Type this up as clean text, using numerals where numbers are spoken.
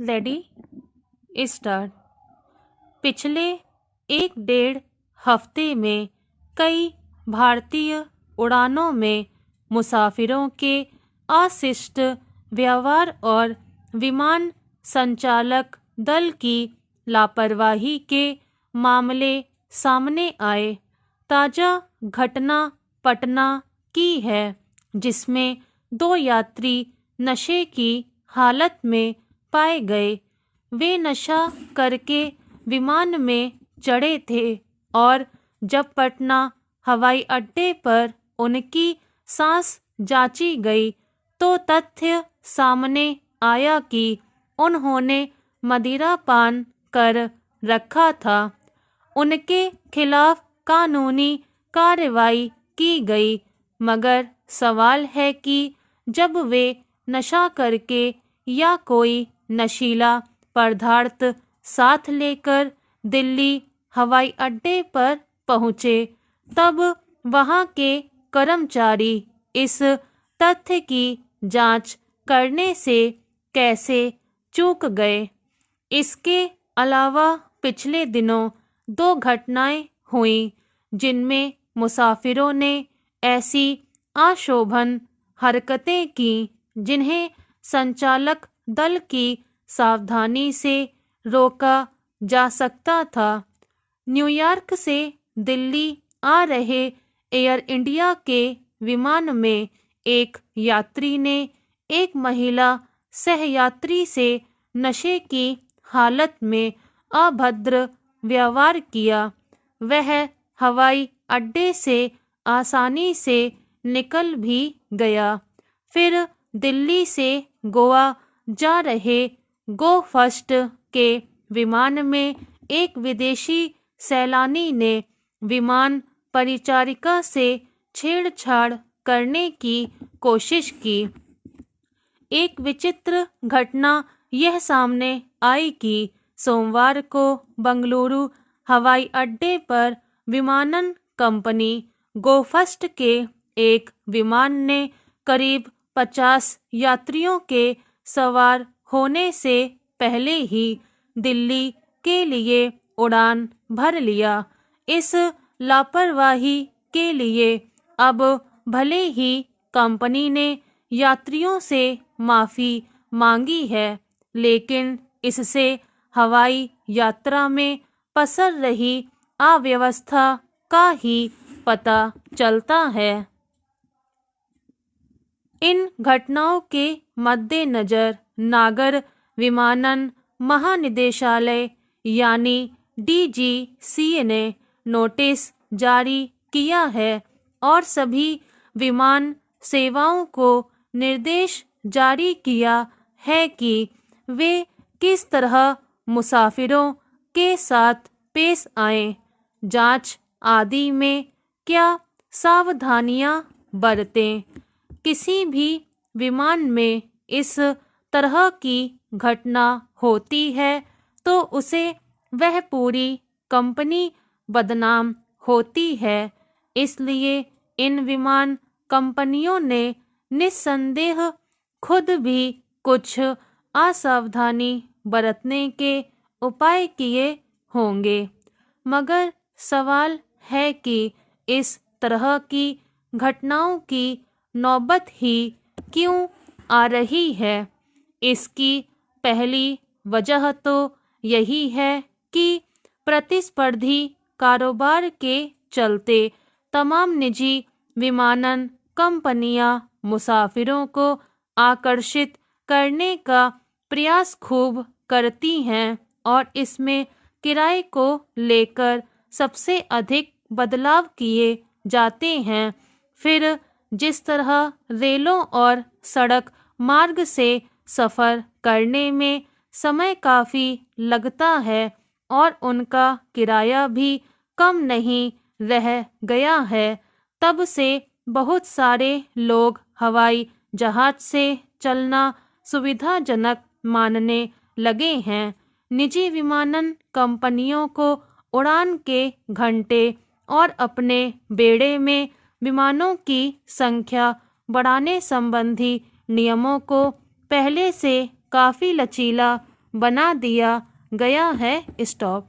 Ready start. पिछले 1 डेढ़ हफ्ते में कई भारतीय उड़ानों में मुसाफिरों के अशिष्ट व्यवहार और विमान संचालक दल की लापरवाही के मामले सामने आए। ताज़ा घटना पटना की है, जिसमें 2 यात्री नशे की हालत में पाए गए। वे नशा करके विमान में चढ़े थे और जब पटना हवाई अड्डे पर उनकी सांस जांची गई तो तथ्य सामने आया कि उन्होंने मदिरा पान कर रखा था। उनके खिलाफ कानूनी कार्रवाई की गई, मगर सवाल है कि जब वे नशा करके या कोई नशीला पदार्थ साथ लेकर दिल्ली हवाई अड्डे पर पहुंचे, तब वहां के कर्मचारी इस तथ्य की जांच करने से कैसे चूक गए। इसके अलावा पिछले दिनों 2 घटनाएं हुईं जिनमें मुसाफिरों ने ऐसी अशोभन हरकतें की जिन्हें संचालक दल की सावधानी से रोका जा सकता था। न्यूयॉर्क से दिल्ली आ रहे एयर इंडिया के विमान में एक यात्री ने एक महिला सहयात्री से नशे की हालत में अभद्र व्यवहार किया। वह हवाई अड्डे से आसानी से निकल भी गया। फिर दिल्ली से गोवा जा रहे गो फर्स्ट के विमान में एक विदेशी सैलानी ने विमान परिचारिका से छेड़छाड़ करने की कोशिश की। एक विचित्र घटना यह सामने आई कि सोमवार को बंगलुरु हवाई अड्डे पर विमानन कंपनी गो फर्स्ट के एक विमान ने करीब 50 यात्रियों के सवार होने से पहले ही दिल्ली के लिए उड़ान भर लिया। इस लापरवाही के लिए अब भले ही कंपनी ने यात्रियों से माफ़ी मांगी है, लेकिन इससे हवाई यात्रा में पसर रही अव्यवस्था का ही पता चलता है। इन घटनाओं के मद्देनज़र नागर विमानन महानिदेशालय यानी DGCA ने नोटिस जारी किया है और सभी विमान सेवाओं को निर्देश जारी किया है कि वे किस तरह मुसाफिरों के साथ पेश आएं, जांच आदि में क्या सावधानियां बरतें। किसी भी विमान में इस तरह की घटना होती है तो उसे वह पूरी कंपनी बदनाम होती है। इसलिए इन विमान कंपनियों ने निस्संदेह खुद भी कुछ असावधानी बरतने के उपाय किए होंगे, मगर सवाल है कि इस तरह की घटनाओं की नौबत ही क्यों आ रही है। इसकी पहली वजह तो यही है कि प्रतिस्पर्धी कारोबार के चलते तमाम निजी विमानन कंपनियां मुसाफिरों को आकर्षित करने का प्रयास खूब करती हैं और इसमें किराए को लेकर सबसे अधिक बदलाव किए जाते हैं। फिर जिस तरह रेलों और सड़क मार्ग से सफ़र करने में समय काफ़ी लगता है और उनका किराया भी कम नहीं रह गया है, तब से बहुत सारे लोग हवाई जहाज से चलना सुविधाजनक मानने लगे हैं। निजी विमानन कंपनियों को उड़ान के घंटे और अपने बेड़े में विमानों की संख्या बढ़ाने संबंधी नियमों को पहले से काफ़ी लचीला बना दिया गया है स्टॉप।